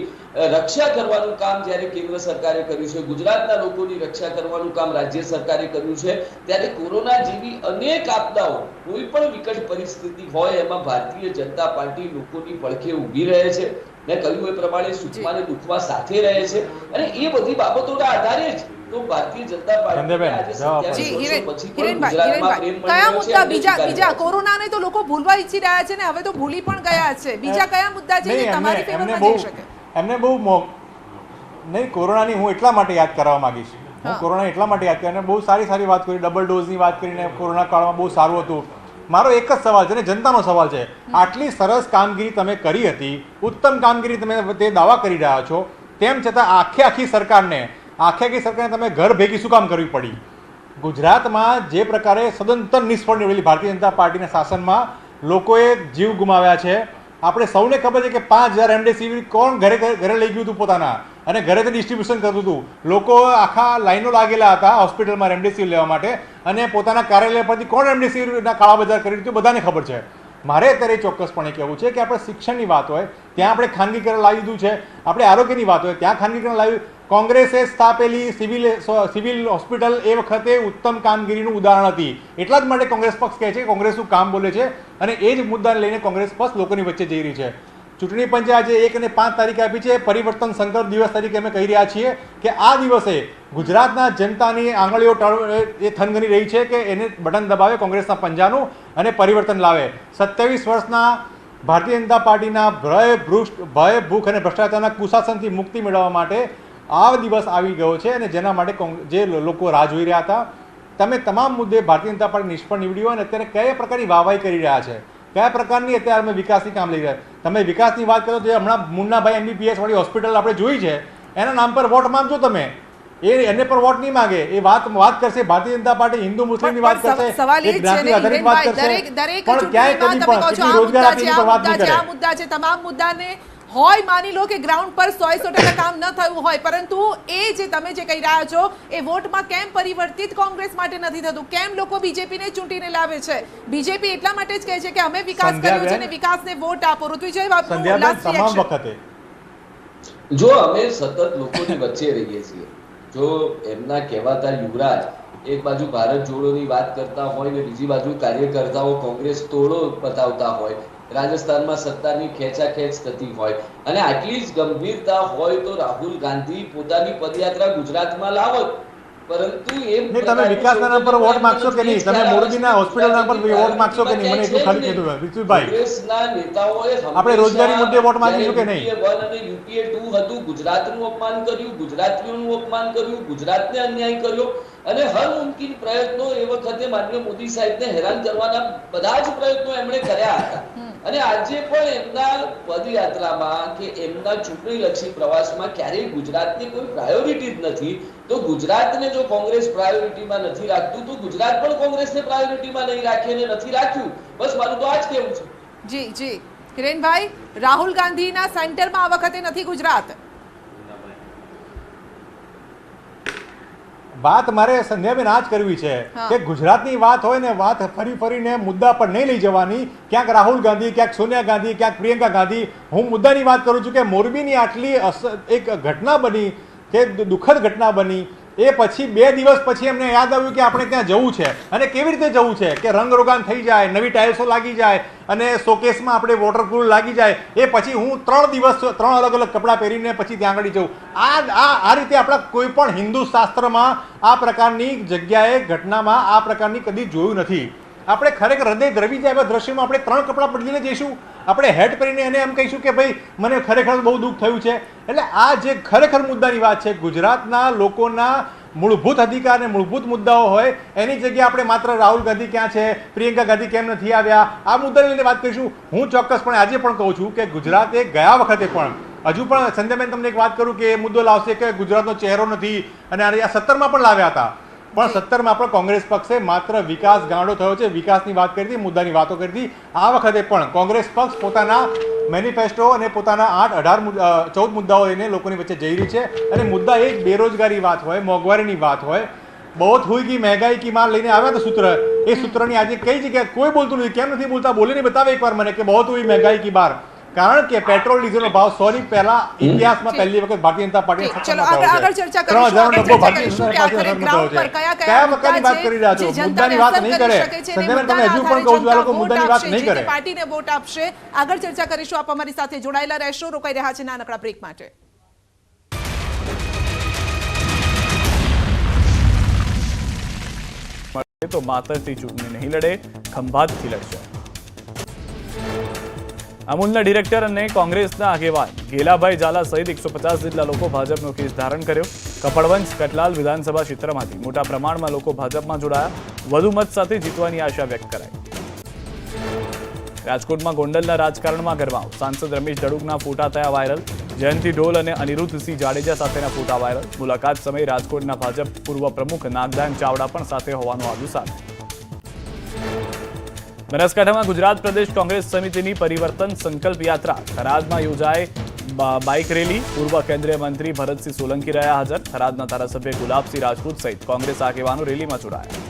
રક્ષા કરવાનું કામ જ્યારે કેન્દ્ર સરકારે કર્યું છે, ગુજરાતના લોકોની રક્ષા કરવાનું કામ રાજ્ય સરકારે કર્યું છે, ત્યારે કોરોના જેવી અનેક આપદાઓ, કોઈ પણ વિકટ પરિસ્થિતિ હોય એમાં ભારતીય જનતા પાર્ટી લોકોની પડખે ઊભી રહે છે. મેં કહ્યું એ પ્રમાણે સુખમાં અને દુઃખમાં સાથે રહે છે અને એ બધી બાબતોના આધારે જ તો ભારતીય જનતા પાર્ટી કયા મુદ્દા બીજા કોરોનાને તો લોકો ભૂલવા ઈચ્છી રહ્યા છે ને હવે તો ભૂલી પણ ગયા છે. બીજા કયા મુદ્દા છે જે તમારી ફેવરમાં જઈ શકે? એમને બહુ નહીં, કોરોનાની હું એટલા માટે યાદ કરવા માંગીશ. હું કોરોના એટલા માટે યાદ કરી, બહુ સારી વાત કરી, ડબલ ડોઝની વાત કરીને કોરોના કાળમાં બહુ સારું હતું. મારો એક જ સવાલ છે ને જનતાનો સવાલ છે, આટલી સરસ કામગીરી તમે કરી હતી, ઉત્તમ કામગીરી તમે તે દાવા કરી રહ્યા છો, તેમ છતાં આખી સરકારને તમે ઘર ભેગી શું કામ કરવી પડી? ગુજરાતમાં જે પ્રકારે સદંતર નિષ્ફળ નીવડેલી ભારતીય જનતા પાર્ટીના શાસનમાં લોકોએ જીવ ગુમાવ્યા છે. આપણે સૌને ખબર છે કે 5000 રેમડેસિવિર કોણ ઘરે લઈ ગયું હતું પોતાના. અને ઘરેથી ડિસ્ટ્રીબ્યુશન કરતું હતું. લોકો આખા લાઈનો લાગેલા હતા હોસ્પિટલમાં રેમડેસિવિર લેવા માટે, અને પોતાના કાર્યાલય પરથી કોણ રેમડેસિવિરના કાળા બજાર કરી દીધું બધાને ખબર છે. મારે અત્યારે ચોક્કસપણે કહેવું છે કે આપણે શિક્ષણની વાત હોય ત્યાં આપણે ખાનગીકરણ લાવી દીધું છે, આપણે આરોગ્યની વાત હોય ત્યાં ખાનગીકરણ લાવ્યું. કોંગ્રેસે સ્થાપેલી સિવિલ હોસ્પિટલ એ વખતે ઉત્તમ કામગીરીનું ઉદાહરણ હતી. એટલા જ માટે કોંગ્રેસ પક્ષ કહે છે કે કોંગ્રેસનું કામ બોલે છે, અને એ જ મુદ્દાને લઈને કોંગ્રેસ પક્ષ લોકોની વચ્ચે જઈ રહી છે. ચૂંટણી પંચે આજે 1 અને 5 તારીખે આપી છે. પરિવર્તન સંકલ્પ દિવસ તરીકે અમે કહી રહ્યા છીએ કે આ દિવસે ગુજરાતના જનતાની આંગળીઓ એ થનગની રહી છે કે એને બટન દબાવે કોંગ્રેસના પંજાનું અને પરિવર્તન લાવે. 27 વર્ષના ભારતીય જનતા પાર્ટીના ભય, ભૂખ અને ભ્રષ્ટાચારના કુશાસનથી મુક્તિ મેળવવા માટે આ દિવસ આવી ગયો છે, અને જેના માટે જે લોકો રાહ જોઈ રહ્યા હતા. તમે તમામ મુદ્દે ભારતીય જનતા પાર્ટી નિષ્ફળ નીવડી હોય, અને અત્યારે કયા પ્રકારની વાહવાહી કરી રહ્યા છે, કયા પ્રકારની અત્યારે અમે વિકાસની કામ લઈ રહ્યા. તમે વિકાસની વાત કરો તો હમણાં મુન્નાભાઈ MBBS વાળી હોસ્પિટલ આપણે જોઈ છે, એના નામ પર વોટ માંગજો તમે, એને પર વોટ નહીં માંગે. એ વાત કરશે ભારતીય જનતા પાર્ટી હિન્દુ મુસ્લિમની વાત કરશે, સવાલ એ છે ને હિરેનભાઈ, દરેક ચૂંટણીમાં તમે કહો છો આ મુદ્દા છે, આ મુદ્દા છે, તમામ મુદ્દાને હોય માની લો કે ગ્રાઉન્ડ પર 100% કામ ન થયું હોય, પરંતુ એ જે તમે જે કહી રહ્યા છો એ વોટમાં કેમ પરિવર્તિત કોંગ્રેસ માટે નથી થતું? કેમ લોકો બીજેપીને ચૂંટીને લાવે છે? બીજેપી એટલા માટે જ કહે છે કે અમે વિકાસ કર્યો છે ને વિકાસને વોટ આપો. ઋત્વિજય બાપુનું લાસ્ટ તમામ રિએક્શન. વખતે જો અમે સતત લોકોની વચ્ચે રહીએ છીએ, જો એમના કહેવાતા યુવરાજ એક બાજુ ભારત જોડોની વાત કરતા હોય ને બીજી બાજુ કાર્યકર્તાઓ કોંગ્રેસ તોડો બતાવતા હોય, રાજસ્થાનમાં સત્તાની ખેંચાખેંચ થતી હોય, અને આટલી જ ગંભીરતા હોય તો રાહુલ ગાંધી પોતાની પદયાત્રા ગુજરાતમાં લાવો, પરંતુ તમે વિકાસના નામ પર વોટ માંગશો કે નહીં? તમે મોરબીના હોસ્પિટલ નામ પર વોટ માંગશો કે નહીં? મને એટલું ખાલી કીધું વિશુભાઈ, કોંગ્રેસના નેતાઓએ આપણે રોજગારી મુદ્દે વોટ માંગીશું કે નહીં? UPA 1 અને UPA 2 હતું, ગુજરાતનું અપમાન કર્યું, ગુજરાતીઓનું અપમાન કર્યું, ગુજરાતને અન્યાય કર્યો, અને હર મુમકિન પ્રયત્નો એ વખતે માનનીય મોદી સાહેબને હેરાન કરવાના બધા જ પ્રયત્નો એમણે કર્યા હતા. અને આજે પણ એમના પદયાત્રામાં કે એમના ચૂંટણીલક્ષી પ્રવાસમાં ક્યારેય ગુજરાતની કોઈ પ્રાયોરિટી જ નથી. તો ગુજરાતને જો કોંગ્રેસ પ્રાયોરિટીમાં નથી રાખતું તો ગુજરાત પણ કોંગ્રેસને પ્રાયોરિટીમાં નહીં રાખે ને નથી રાખ્યું. બસ મારું તો આ જ કહેવું છે. જી જી કિરણભાઈ, રાહુલ ગાંધીના સેન્ટરમાં આ વખતે નથી ગુજરાત. વાત મારે સંધ્યાબેન આ જ કરવી છે કે ગુજરાતની વાત હોય ને વાત ફરીને મુદ્દા પર નહીં લઈ જવાની. ક્યાંક રાહુલ ગાંધી, ક્યાંક સોનિયા ગાંધી, ક્યાંક પ્રિયંકા ગાંધી. હું મુદ્દાની વાત કરું છું કે મોરબીની આટલી એક ઘટના બની કે દુઃખદ ઘટના બની, એ પછી 2 દિવસ પછી એમને યાદ આવ્યું કે આપણે ત્યાં જવું છે. અને કેવી રીતે જવું છે કે રંગરોગાન થઈ જાય, નવી ટાઇલ્સો લાગી જાય અને શોકેસમાં આપણે વોટરપ્રૂફ લાગી જાય, એ પછી હું 3 દિવસ 3 અલગ અલગ કપડાં પહેરીને પછી ત્યાં આગળ જવું. આ રીતે આપણા કોઈ પણ હિન્દુ શાસ્ત્રમાં આ પ્રકારની જગ્યાએ ઘટનામાં આ પ્રકારની કદી જોયું નથી. આપણે ખરેખર હૃદય દ્રવી જાય એવા દ્રશ્યમાં આપણે 3 કપડાં બદલીને જઈશું, આપણે હેટ પહેરીને એને એમ કહીશું કે ભાઈ મને ખરેખર બહુ દુઃખ થયું છે. એટલે આ જે ખરેખર મુદ્દાની વાત છે, ગુજરાતના લોકોના મૂળભૂત અધિકાર અને મૂળભૂત મુદ્દાઓ હોય એની જગ્યાએ આપણે માત્ર રાહુલ ગાંધી ક્યાં છે, પ્રિયંકા ગાંધી કેમ નથી આવ્યા, આ મુદ્દાને લઈને વાત કરીશું. હું ચોક્કસપણે આજે પણ કહું છું કે ગુજરાતે ગયા વખતે પણ, હજુ પણ સંધ્યાબેન તમને એક વાત કરું કે એ મુદ્દો લાવશે કે ગુજરાતનો ચહેરો નથી, અને આ 17માં પણ લાવ્યા હતા, પણ 17માં પણ કોંગ્રેસ પક્ષે માત્ર વિકાસ ગાંડો થયો છે, વિકાસની વાત કરી હતી, મુદ્દાની વાતો કરી હતી. આ વખતે પણ કોંગ્રેસ પક્ષ પોતાના મેનિફેસ્ટો અને પોતાના 14 મુદ્દાઓ લઈને લોકોની વચ્ચે જઈ રહી છે. અને મુદ્દા એ બેરોજગારી વાત હોય, મોંઘવારીની વાત હોય, બહુત હુઈ કી મહેંગાઈ કી માં લઈને આવ્યા તો સૂત્ર, એ સૂત્રની આજે કઈ જગ્યાએ કોઈ બોલતું નથી. કેમ નથી બોલતા? બોલીને બતાવે એકવાર મને કે બહુત હુઈ મહેંગાઈ કી બાર. કારણ કે પેટ્રોલ ડીઝલનો ભાવ 100 ની પહેલા ઇતિહાસમાં પહેલી વખત ભારતીય જનતા પાર્ટીએ આગળ ચર્ચા કરીશું કે આખરે ગ્રાઉન્ડ પર કયા પ્રકારની વાત કરી રહ્યા છો? મુદ્દાની વાત નહીં કરે સંધ્યાબેન, તમે હજુ પણ કહું છું આ લોકો મુદ્દાની વાત નહીં કરે. પાર્ટીને વોટ આપશે. આગળ ચર્ચા કરીશું. આપ અમારી સાથે જોડાયેલા રહેશો. રોકાઈ રહ્યા છે નાનકડા બ્રેક માટે. તો માતરથી ચૂંટણી નહીં લડે, ખંભાતથી લડશે. અમૂલના ડિરેક્ટર અને કોંગ્રેસના આગેવાન ગેલાભાઈ ઝાલા સહિત 150 જેટલા લોકો ભાજપનો કેસ ધારણ કર્યો. કપડવંજ કટલાલ વિધાનસભા ક્ષેત્રમાંથી મોટા પ્રમાણમાં લોકો ભાજપમાં જોડાયા. વધુ મત સાથે જીતવાની આશા વ્યક્ત કરાઈ. રાજકોટમાં ગોંડલના રાજકારણમાં ગરમાવો. સાંસદ રમેશ ધડુકના ફોટા થયા વાયરલ. જયંતિ ઢોલ અને અનિરુદ્ધસિંહ જાડેજા સાથેના ફોટા વાયરલ. મુલાકાત સમયે રાજકોટના ભાજપ પૂર્વ પ્રમુખ નાગદાન ચાવડા પણ સાથે હોવાનું આવ્યું સામે. બનાસકાંઠામાં ગુજરાત પ્રદેશ કોંગ્રેસ સમિતિની પરિવર્તન સંકલ્પ યાત્રા. થરાદમાં યોજાય બાઇક રેલી પૂર્વ કેન્દ્રીય મંત્રી ભરતસિંહ સોલંકી રહ્યા હાજર. થરાદના ધારાસભ્ય ગુલાબસિંહ રાજપૂત સહિત કોંગ્રેસ આગેવાનો રેલીમાં જોડાયા.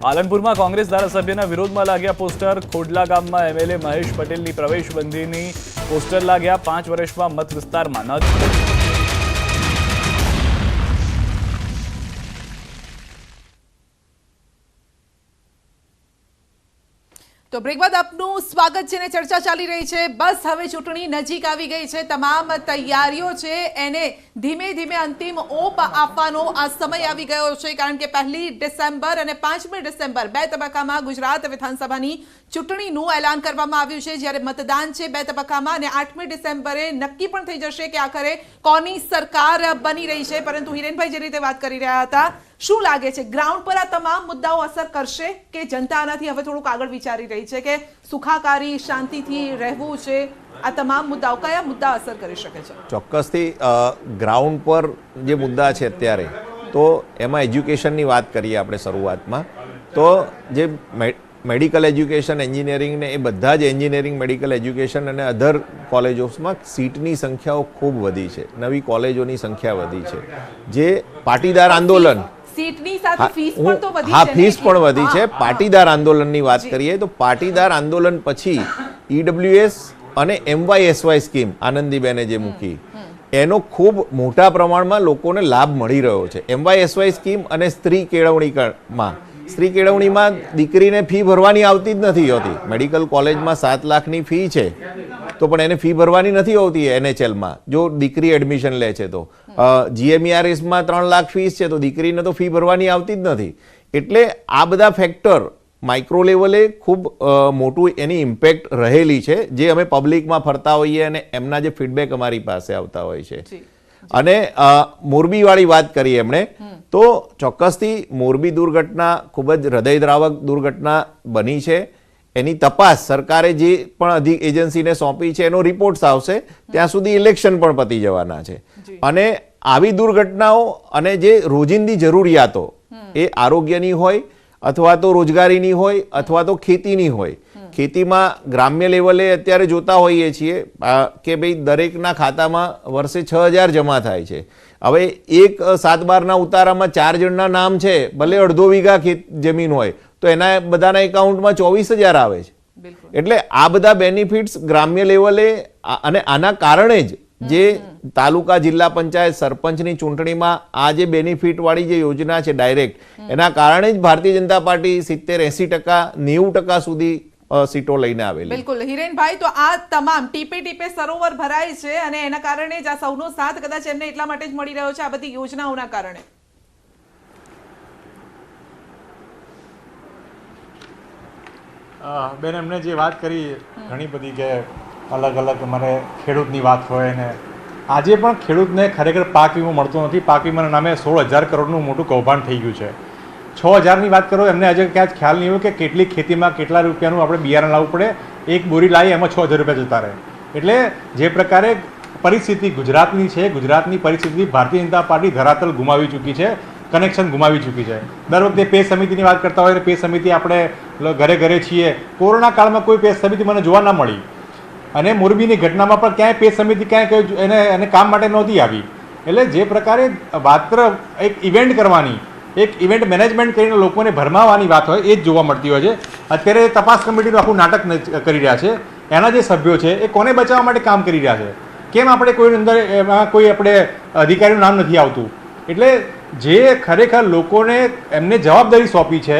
પાલનપુરમાં કોંગ્રેસ ધારાસભ્યના વિરોધમાં લાગ્યા પોસ્ટર. ખોડલા ગામમાં એમએલએ મહેશ પટેલની પ્રવેશબંધીની પોસ્ટર લાગ્યા. 5 વર્ષમાં મત વિસ્તારમાં ન તો બ્રેક બાદ આપનું સ્વાગત છે ને ચર્ચા ચાલી રહી છે. બસ હવે ચૂંટણી નજીક આવી ગઈ છે. તમામ તૈયારીઓ છે એને ધીમે ધીમે અંતિમ ઓપ આપવાનો આ સમય આવી ગયો છે, કારણ કે 1 ડિસેમ્બર અને 5મી ડિસેમ્બર 2 તબક્કામાં ગુજરાત વિધાનસભાની ચૂંટણીનું એલાન કરવામાં આવ્યું છે, જ્યારે મતદાન છે 2 તબક્કામાં અને 8મી ડિસેમ્બરે નક્કી પણ થઈ જશે કે આખરે કોની સરકાર બની રહી છે. પરંતુ હિરેનભાઈ જે રીતે વાત કરી રહ્યા હતા, શું લાગે છે ગ્રાઉન્ડ પર આ તમામ મુદ્દાઓ અસર કરશે કે જનતા આનાથી હવે થોડુંક આગળ વિચારી રહી છે કે સુખાકારી શાંતિથી રહેવું છે? આ તમામ મુદ્દાઓ કયા મુદ્દા અસર કરી શકે છે? ચોક્કસથી ગ્રાઉન્ડ પર જે મુદ્દા છે અત્યારે, તો એમાં એજ્યુકેશનની વાત કરીએ આપણે શરૂઆતમાં, તો જે મેડિકલ એજ્યુકેશન, એન્જિનિયરિંગ ને એ બધા જ એન્જિનિયરિંગ, મેડિકલ એજ્યુકેશન અને અધર કોલેજોમાં સીટની સંખ્યાઓ ખૂબ વધી છે, નવી કોલેજોની સંખ્યા વધી છે. જે પાટીદાર આંદોલન, સીટની સાથે ફીસ પણ તો વધી છે. હા, ફીસ પણ વધી છે. પાટીદાર આંદોલનની વાત કરીએ તો પાટીદાર આંદોલન પછી ઈડબ્લ્યુએસ અને MYSY સ્કીમ આનંદીબેને જે મૂકી, એનો ખૂબ મોટા પ્રમાણમાં લોકોને લાભ મળી રહ્યો છે. MYSY સ્કીમ અને સ્ત્રી કેળવણીમાં દીકરીને ફી ભરવાની આવતી જ નથી હોતી. મેડિકલ કોલેજમાં 7 લાખની ફી છે તો પણ એને ફી ભરવાની નથી હોતી NHL માં, જો દીકરી એડમિશન લે છે તો. GMERSમાં 3 લાખ ફીસ છે તો દીકરીને તો ફી ભરવાની આવતી જ નથી. એટલે આ બધા ફેક્ટર માઇક્રો લેવલે ખૂબ મોટું એની ઇમ્પેક્ટ રહેલી છે, જે અમે પબ્લિકમાં ફરતા હોઈએ અને એમના જે ફીડબેક અમારી પાસે આવતા હોય છે. અને મોરબીવાળી વાત કરી એમણે, તો ચોક્કસથી મોરબી દુર્ઘટના ખૂબ જ હૃદયદ્રાવક દુર્ઘટના બની છે. એની તપાસ સરકારે જે પણ એજન્સીને સોંપી છે એનો રિપોર્ટ્સ આવશે, ત્યાં સુધી ઇલેક્શન પણ પતી જવાના છે. અને આવી દુર્ઘટનાઓ અને જે રોજિંદી જરૂરિયાતો, એ આરોગ્યની હોય અથવા તો રોજગારીની હોય અથવા તો ખેતીની હોય. ખેતીમાં ગ્રામ્ય લેવલે અત્યારે જોતા હોઈએ છીએ કે ભાઈ દરેકના ખાતામાં વર્ષે 6,000 જમા થાય છે. હવે એક 7/12ના ઉતારામાં 4 જણના નામ છે, ભલે અડધો વીઘા જમીન હોય તો એના બધાના એકાઉન્ટમાં 24,000 આવે છે. એટલે આ બધા બેનિફિટ્સ ગ્રામ્ય લેવલે, અને આના કારણે જ જે તાલુકા, જિલ્લા પંચાયત, સરપંચની ચૂંટણીમાં આ જે બેનિફિટ વાળી જે યોજના છે ડાયરેક્ટ, એના કારણે જ ભારતીય જનતા પાર્ટી 70-80%, 90% સુધી સીટો લઈને આવેલી. બિલકુલ હિરેનભાઈ, તો આ તમામ ટીપે ટીપે સરોવર ભરાય છે અને એના કારણે જ આ સૌનો સાથ કદાચ એમને એટલા માટે જ મળી રહ્યો છે, આ બધી યોજનાઓના કારણે. બેન, એમને જે વાત કરી ઘણી બધી, કે અલગ અલગ અમારે ખેડૂતની વાત હોય ને આજે પણ ખેડૂતને ખરેખર પાક વીમો મળતો નથી. પાક વીમાના નામે 16,000 કરોડનું મોટું કૌભાંડ થઈ ગયું છે. 6,000ની વાત કરો, એમને આજે ક્યાં જ ખ્યાલ નહીં હોય કે કેટલી ખેતીમાં કેટલા રૂપિયાનું આપણે બિયારણ લાવવું પડે. એક બોરી લાવી એમાં 6,000 રૂપિયા જતા રહે. એટલે જે પ્રકારે પરિસ્થિતિ ગુજરાતની છે, ગુજરાતની પરિસ્થિતિ ભારતીય જનતા પાર્ટી ધરાતલ ગુમાવી ચૂકી છે, કનેક્શન ગુમાવી ચૂકી છે. દર વખતે પે સમિતિની વાત કરતા હોય, પે સમિતિ આપણે ઘરે ઘરે છીએ. કોરોના કાળમાં કોઈ પે સમિતિ મને જોવા ના મળી, અને મોરબીની ઘટનામાં પણ ક્યાંય પે સમિતિ ક્યાંય એને કામ માટે નહોતી આવી. એટલે જે પ્રકારે માત્ર એક ઇવેન્ટ કરવાની, એક ઇવેન્ટ મેનેજમેન્ટ કરીને લોકોને ભરમાવાની વાત હોય એ જ જોવા મળતી હોય છે. અત્યારે તપાસ કમિટીનું આખું નાટક કરી રહ્યા છે. એના જે સભ્યો છે એ કોને બચાવવા માટે કામ કરી રહ્યા છે? કેમ આપણે કોઈ અંદર એમાં કોઈ આપણે અધિકારીનું નામ નથી આવતું? એટલે જે ખરેખર લોકોને એમને જવાબદારી સોંપી છે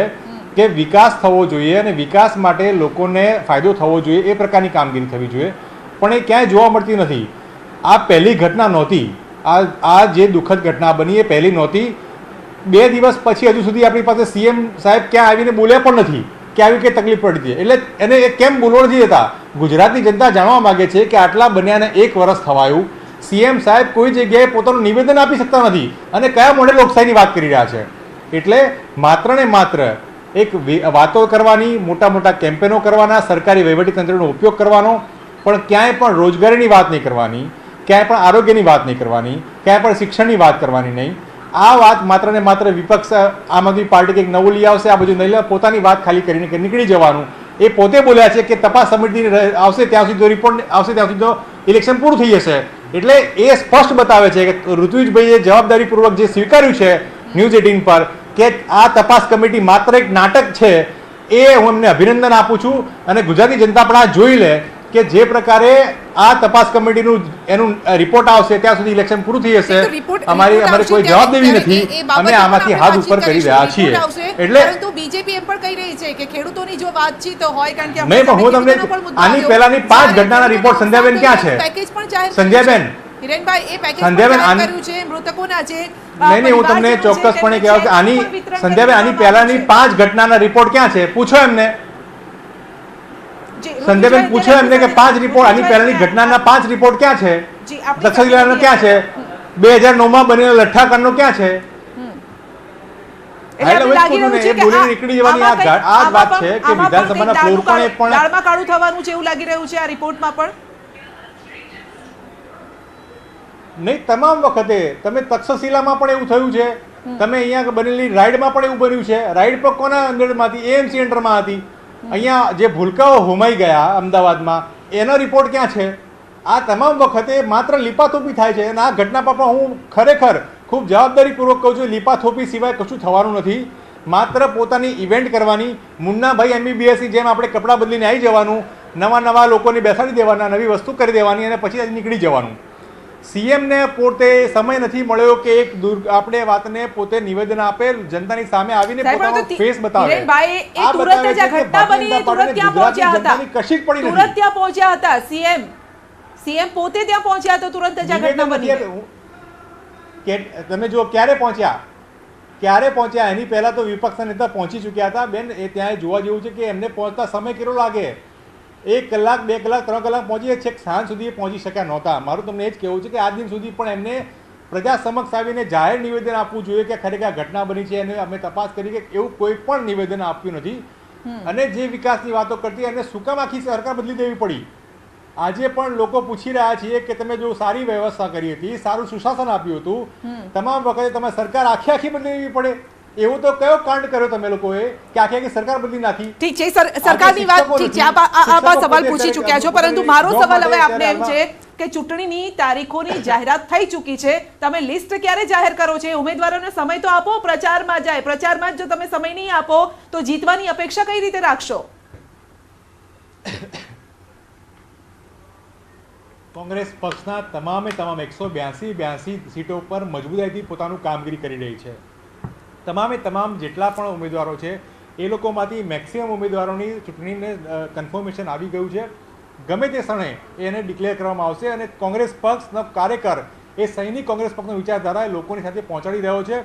કે વિકાસ થવો જોઈએ અને વિકાસ માટે લોકોને ફાયદો થવો જોઈએ, એ પ્રકારની કામગીરી થવી જોઈએ, પણ એ ક્યાંય જોવા મળતી નથી. આ પહેલી ઘટના નહોતી. આ જે દુઃખદ ઘટના બની એ પહેલી નહોતી. 2 દિવસ પછી હજુ સુધી આપણી પાસે CM સાહેબ ક્યાં આવીને બોલ્યા પણ નથી કે આવી કઈ તકલીફ પડી હતી. એટલે એને કેમ બોલવા નથી દેતા? ગુજરાતની જનતા જાણવા માંગે છે કે આટલા બન્યાને 1 વર્ષ થવાયું, CM સાહેબ કોઈ જગ્યાએ પોતાનું નિવેદન આપી શકતા નથી અને કયા મોડે લોકશાહીની વાત કરી રહ્યા છે. એટલે માત્ર ને માત્ર એક વાતો કરવાની, મોટા મોટા કેમ્પેનો કરવાના, સરકારી વહીવટીતંત્રનો ઉપયોગ કરવાનો, પણ ક્યાંય પણ રોજગારીની વાત નહીં કરવાની, ક્યાંય પણ આરોગ્યની વાત નહીં કરવાની, ક્યાંય પણ શિક્ષણની વાત કરવાની નહીં. આ વાત માત્ર ને માત્ર વિપક્ષ આમ આદમી પાર્ટી કંઈક નવું લઈ આવશે, આ બધું નહીં લે, પોતાની વાત ખાલી કરીને નીકળી જવાનું. એ પોતે બોલ્યા છે કે તપાસ સમિતિ આવશે ત્યાં સુધી રિપોર્ટ આવશે ત્યાં સુધી ઇલેક્શન પૂરું થઈ જશે. એટલે એ સ્પષ્ટ બતાવે છે કે ઋત્વિજભાઈએ જવાબદારીપૂર્વક જે સ્વીકાર્યું છે ન્યૂઝ 18 પર કે આ તપાસ કમિટી માત્ર એક નાટક છે, એ હું એમને અભિનંદન આપું છું. અને ગુજરાતી જનતા પણ આ જોઈ લે કે જે પ્રકારે આ તપાસ કમિટીનું એનું રિપોર્ટ આવશે ત્યાં સુધી ઇલેક્શન પૂરું થઈ જશે. અમારે કોઈ જવાબ દેવી નથી, અમે આમાંથી હાથ ઉપર કરી રહ્યા છીએ. એટલે પરંતુ બીજેપી એમ પણ કહી રહી છે કે ખેડૂતોની જો વાતચીત હોય, કારણ કે નહીં, પણ હું તમને આની પહેલાની 5 ઘટનાના રિપોર્ટ સંધ્યાબેન ક્યાં છે? પેકેજ પણ જાહેર સંધ્યાબેન, હિરેનભાઈ, એ પેકેજ સંધ્યાબેન કર્યું છે મૃતકોના જે નહીં, હું તમને ચોક્કસપણે કહેવા કે આની સંધ્યાબેન આની પહેલાની 5 ઘટનાના રિપોર્ટ ક્યાં છે? પૂછો એમને. સંધ્યાબેન પૂછો એમને કે 5 રિપોર્ટ આની પહેલાની ઘટનાના 5 રિપોર્ટ ક્યાં છે? દક્ષા જિલ્લાનો ક્યાં છે? 2009માં બનેલો લઠ્ઠાકાંડનો ક્યાં છે? નીકળી જવાની આ વાત છે કે વિધાનસભાના ફ્લોર પર પણ દાળમાં કાળું થવાનું છે એવું લાગી રહ્યું છે આ રિપોર્ટમાં પણ. નહીં, તમામ વખતે તમે તક્ષશિલામાં પણ એવું થયું છે, તમે અહીંયા બનેલી રાઈડમાં પણ એવું બન્યું છે. રાઈડ પર કોના અંડરમાંથી? એએમસી અંડરમાં હતી. અહીંયા જે ભૂલકાઓ હોમાઈ ગયા અમદાવાદમાં, એનો રિપોર્ટ ક્યાં છે? આ તમામ વખતે માત્ર લીપાથોપી થાય છે. અને આ ઘટના પર પણ હું ખરેખર ખૂબ જવાબદારીપૂર્વક કહું છું, લીપાથોપી સિવાય કશું થવાનું નથી. માત્ર પોતાની ઇવેન્ટ કરવાની, મુન્નાભાઈ MBBSની જેમ આપણે કપડાં બદલીને આવી જવાનું, નવા લોકોને બેસાડી દેવાના, નવી વસ્તુ કરી દેવાની અને પછી નીકળી જવાનું. સીએમને પોતે સમય નથી મળ્યો કે એક આપણે વાતને પોતે નિવેદન આપે, જનતાની સામે આવીને પોતાનો ફેસ બતાવે. હિરેનભાઈ, એ તુરંત જ ઘટના બની, તુરંત ત્યાં પહોંચ્યા હતા, કશી જ પડી નથી. તુરંત ત્યાં પહોંચ્યા હતા. સીએમ પોતે ત્યાં પહોંચ્યા તો તુરંત જ ઘટના બની. કે તમે જો ક્યારે પહોંચ્યા? એની પહેલા તો વિપક્ષના નેતા પહોંચી ચૂક્યા હતા. બેન, એ ત્યાં જોવા જેવું છે કે એમને પહોંચતા સમય કેટલો લાગે? 1 કલાક, 2 કલાક, 3 કલાક પહોંચી છેક સાંજ સુધી પહોંચી શક્યા નહોતા. મારું તમને એ જ કહેવું છે કે આજ દિન સુધી પણ એમને પ્રજા સમક્ષ આવીને જાહેર નિવેદન આપવું જોઈએ કે ખરેખર ઘટના બની છે અને અમે તપાસ કરી કે એવું કોઈ પણ નિવેદન આપ્યું નથી. અને જે વિકાસની વાતો કરતી એને શું કામ આખી સરકાર બદલી દેવી પડી? આજે પણ લોકો પૂછી રહ્યા છીએ કે તમે જો સારી વ્યવસ્થા કરી હતી, સારું સુશાસન આપ્યું હતું, તમામ વખતે તમે સરકાર આખી બદલી દેવી પડે? એવું તો કયો કાંડ કર્યો તમે લોકોએ કે આખી સરકાર બદલી નાખી? ઠીક છે, સરકારની વાત ઠીક છે, આપ સવાલ પૂછી ચૂક્યા છો, પરંતુ મારો સવાલ હવે આપને એમ છે કે ચૂંટણીની તારીખોની જાહેરાત થઈ ચૂકી છે, તમે લિસ્ટ ક્યારે જાહેર કરો છો? ઉમેદવારોને સમય તો આપો, પ્રચારમાં જાય. પ્રચારમાં જ જો તમે સમય નહીં આપો તો જીતવાની અપેક્ષા કઈ રીતે રાખશો? કોંગ્રેસ પક્ષના તમામ 182 સીટો પર મજબૂતાઈથી પોતાનું કામગીરી કરી રહી છે. તમામ જેટલા પણ ઉમેદવારો છે એ લોકોમાંથી મેક્સિમમ ઉમેદવારોની ચૂંટણીને કન્ફર્મેશન આવી ગયું છે. ગમે તે ક્ષણે એને ડિક્લેર કરવામાં આવશે અને કોંગ્રેસ પક્ષનો કાર્યકર એ સૈનિક કોંગ્રેસ પક્ષનો વિચારધારા લોકોની સાથે પહોંચાડી રહ્યો છે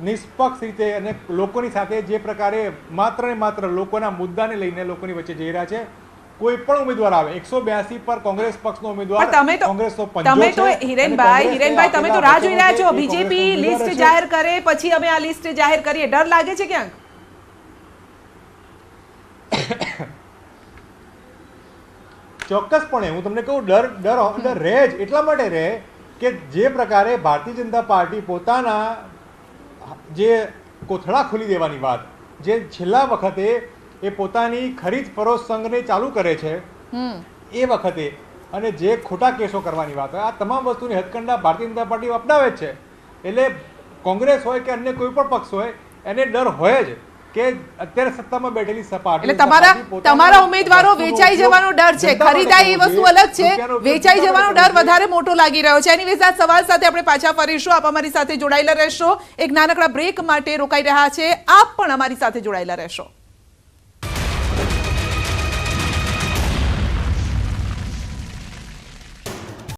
નિષ્પક્ષ રીતે. અને લોકોની સાથે જે પ્રકારે માત્ર ને માત્ર લોકોના મુદ્દાને લઈને લોકોની વચ્ચે જઈ રહ્યા છે. કોઈ પણ ઉમેદવાર આવે 182 પર કોંગ્રેસ પક્ષનો ઉમેદવાર, કોંગ્રેસનો પંજો તમે તો હિરેનભાઈ તમે તો રાહ જોઈ રહ્યા છો બીજેપી લિસ્ટ જાહેર કરે પછી અમે આ લિસ્ટ જાહેર કરીએ. ડર લાગે છે ક્યાંક? ચોક્કસપણે હું તમને કહું, ડર રહે જ. એટલા માટે રહે કે જે પ્રકારે ભારતીય જનતા પાર્ટી પોતાના જે કોથળા ખોલી દેવાની વાત, જે છેલ્લા વખતે એ પોતાની ખરીદ ફરોશ સંઘને ચાલુ કરે છે એ વખતે, અને જે ખોટા કેસો કરવાની વાત હોય, આ તમામ વસ્તુની હથકંડા ભારતીય જનતા પાર્ટી અપનાવે જ છે. એટલે કોંગ્રેસ હોય કે અન્ય કોઈ પણ પક્ષ હોય એને ડર હોય જ કે અત્યારે સત્તામાં બેઠેલી પાર્ટી, એટલે તમારા ઉમેદવારો વેચાઈ જવાનો ડર છે. ખરીદાય એ વસ્તુ અલગ છે, વેચાઈ જવાનો ડર વધારે મોટો લાગી રહ્યો છે. એની વિશે સવાલ સાથે આપણે પાછા ફરીશું. આપ અમારી સાથે જોડાયેલા રહેશો. એક નાનકડા બ્રેક માટે રોકાઈ રહ્યા છે, આપ પણ અમારી સાથે જોડાયેલા રહેશો.